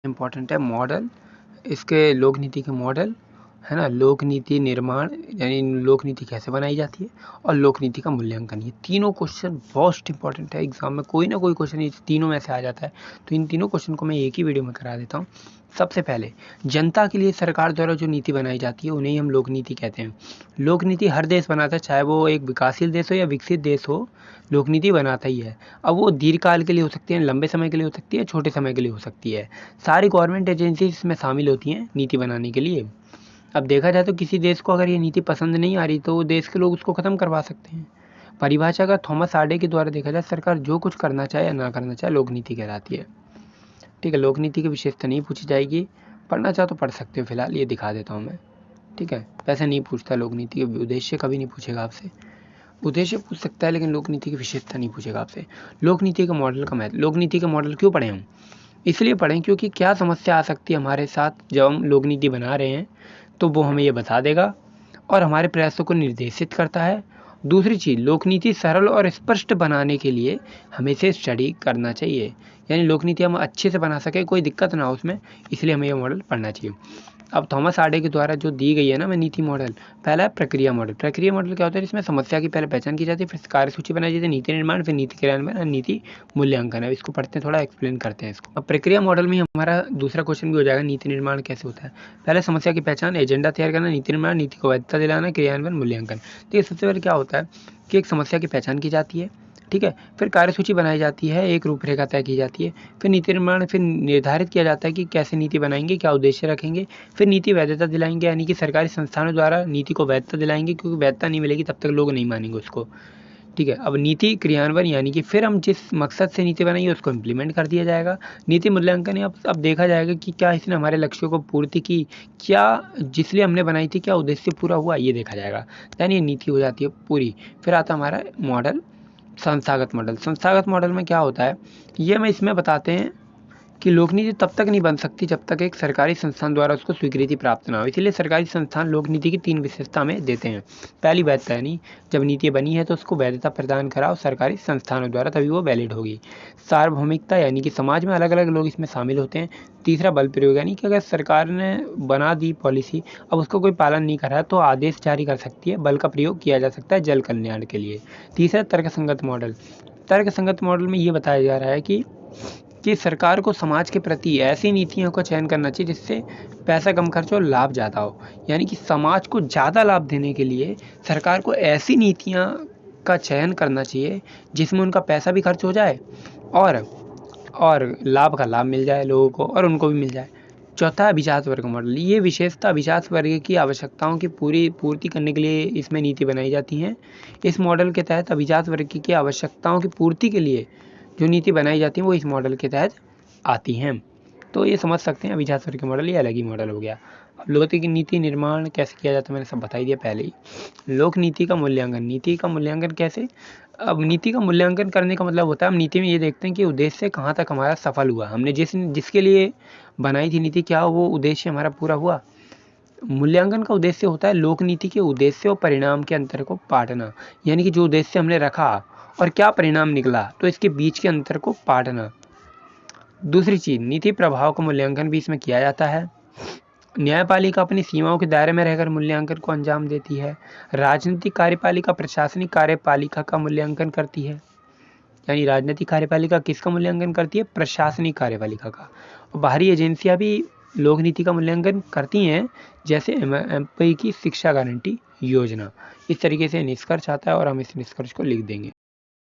Important है model, इसके लोक नीति के मॉडल है ना, लोक नीति निर्माण यानी लोक नीति कैसे बनाई जाती है और लोक नीति का मूल्यांकन। ये तीनों क्वेश्चन बहुत इंपॉर्टेंट है, एग्जाम में कोई ना कोई क्वेश्चन इस तीनों में से आ जाता है। तो इन तीनों क्वेश्चन को मैं एक ही वीडियो में करा देता हूँ। सबसे पहले जनता के लिए सरकार द्वारा जो नीति बनाई जाती है उन्हें हम लोक नीति कहते हैं। लोक नीति हर देश बनाता है, चाहे वो एक विकासशील देश हो या विकसित देश हो, लोक नीति बनाता ही है। अब वो दीर्घकाल के लिए हो सकती है, लंबे समय के लिए हो सकती है, छोटे समय के लिए हो सकती है। सारी गवर्नमेंट एजेंसी इसमें शामिल होती हैं नीति बनाने के लिए। अब देखा जाए तो किसी देश को अगर ये नीति पसंद नहीं आ रही तो देश के लोग उसको ख़त्म करवा सकते हैं। परिभाषा का थॉमस आडे के द्वारा देखा जाए, सरकार जो कुछ करना चाहे या ना करना चाहे लोक नीति कहलाती है। ठीक है, लोक नीति की विशेषता नहीं पूछी जाएगी, पढ़ना चाहो तो पढ़ सकते हो, फिलहाल ये दिखा देता हूँ मैं। ठीक है, वैसे नहीं पूछता लोक नीति के उद्देश्य, कभी नहीं पूछेगा आपसे। उद्देश्य पूछ सकता है लेकिन लोक नीति की विशेषता नहीं पूछेगा आपसे। लोक नीति का मॉडल का महत्व। लोक नीति का मॉडल क्यों पढ़ें हम? इसलिए पढ़ें क्योंकि क्या समस्या आ सकती है हमारे साथ जब हम लोक नीति बना रहे हैं, तो वो हमें ये बता देगा और हमारे प्रयासों को निर्देशित करता है। दूसरी चीज़, लोक नीति सरल और स्पष्ट बनाने के लिए हमें इसे स्टडी करना चाहिए, यानी लोक नीति हम अच्छे से बना सकें, कोई दिक्कत ना हो उसमें, इसलिए हमें यह मॉडल पढ़ना चाहिए। अब थॉमस आडे के द्वारा जो दी गई है ना मैं नीति मॉडल, पहला है प्रक्रिया मॉडल। प्रक्रिया मॉडल क्या होता है? इसमें समस्या की पहले पहचान की जाती है, फिर कार्यसूची बनाई जाती है, नीति निर्माण, फिर नीति क्रियान्वयन और नीति मूल्यांकन। है इसको पढ़ते हैं, थोड़ा एक्सप्लेन करते हैं इसको। अब प्रक्रिया मॉडल में हमारा दूसरा क्वेश्चन भी हो जाएगा, नीति निर्माण कैसे होता है। पहले समस्या की पहचान, एजेंडा तैयार करना, नीति निर्माण, नीति को वैधता दिलाना, क्रियान्वयन, मूल्यांकन। तो ये सबसे पहले क्या होता है कि एक समस्या की पहचान की जाती है, ठीक है, फिर कार्यसूची बनाई जाती है, एक रूपरेखा तय की जाती है, फिर नीति निर्माण, फिर निर्धारित किया जाता है कि कैसे नीति बनाएंगे, क्या उद्देश्य रखेंगे, फिर नीति वैधता दिलाएंगे, यानी कि सरकारी संस्थानों द्वारा नीति को वैधता दिलाएंगे, क्योंकि वैधता नहीं मिलेगी तब तक लोग नहीं मानेंगे उसको। ठीक है, अब नीति क्रियान्वयन यानी कि फिर हम जिस मकसद से नीति बनाएंगे उसको इम्प्लीमेंट कर दिया जाएगा। नीति मूल्यांकन, अब देखा जाएगा कि क्या इसने हमारे लक्ष्यों को पूर्ति की, क्या जिसलिए हमने बनाई थी क्या उद्देश्य पूरा हुआ, ये देखा जाएगा। यानी ये नीति हो जाती है पूरी। फिर आता हमारा मॉडल संस्थागत मॉडल। संस्थागत मॉडल में क्या होता है ये हमें इसमें बताते हैं कि लोक नीति तब तक नहीं बन सकती जब तक एक सरकारी संस्थान द्वारा उसको स्वीकृति प्राप्त ना हो। इसलिए सरकारी संस्थान लोक नीति की 3 विशेषता में देते हैं। पहली वैधता, यानी जब नीति बनी है तो उसको वैधता प्रदान कराओ सरकारी संस्थानों द्वारा, तभी वो वैलिड होगी। सार्वभौमिकता, यानी कि समाज में अलग अलग लोग इसमें शामिल होते हैं। तीसरा बल प्रयोग, यानी कि अगर सरकार ने बना दी पॉलिसी, अब उसको कोई पालन नहीं कर रहा तो आदेश जारी कर सकती है, बल का प्रयोग किया जा सकता है जल कल्याण के लिए। तीसरा तर्कसंगत मॉडल। तर्कसंगत मॉडल में ये बताया जा रहा है कि सरकार को समाज के प्रति ऐसी नीतियों का चयन करना चाहिए जिससे पैसा कम खर्च और लाभ ज़्यादा हो। यानी कि समाज को ज़्यादा लाभ देने के लिए सरकार को ऐसी नीतियाँ का चयन करना चाहिए जिसमें उनका पैसा भी खर्च हो जाए और लाभ का लाभ मिल जाए लोगों को और उनको भी मिल जाए। चौथा, अभिजात वर्ग मॉडल। ये विशेषता अभिजात वर्ग की आवश्यकताओं की पूर्ति करने के लिए इसमें नीति बनाई जाती हैं। इस मॉडल के तहत अभिजात वर्ग की आवश्यकताओं की पूर्ति के लिए जो नीति बनाई जाती है वो इस मॉडल के तहत आती हैं। तो ये समझ सकते हैं अभिजात वर्ग के मॉडल, ये अलग ही मॉडल हो गया। अब लोक नीति निर्माण कैसे किया जाता है मैंने सब बता ही दिया पहले ही। लोक नीति का मूल्यांकन। नीति का मूल्यांकन कैसे? अब नीति का मूल्यांकन करने का मतलब होता है हम नीति में ये देखते हैं कि उद्देश्य कहाँ तक हमारा सफल हुआ, हमने जिसके लिए बनाई थी नीति, क्या वो उद्देश्य हमारा पूरा हुआ। मूल्यांकन का उद्देश्य होता है लोक नीति के उद्देश्य और परिणाम के अंतर को पाटना, यानी कि जो उद्देश्य हमने रखा और क्या परिणाम निकला, तो इसके बीच के अंतर को पाटना। दूसरी चीज, नीति प्रभाव का मूल्यांकन भी इसमें किया जाता है। न्यायपालिका अपनी सीमाओं के दायरे में रहकर मूल्यांकन को अंजाम देती है। राजनीतिक कार्यपालिका प्रशासनिक कार्यपालिका का मूल्यांकन करती है, यानी राजनीतिक कार्यपालिका किसका मूल्यांकन करती है? प्रशासनिक कार्यपालिका का। और बाहरी एजेंसियां भी लोक नीति का मूल्यांकन करती हैं, जैसे एमपी की शिक्षा गारंटी योजना। इस तरीके से निष्कर्ष आता है और हम इस निष्कर्ष को लिख देंगे।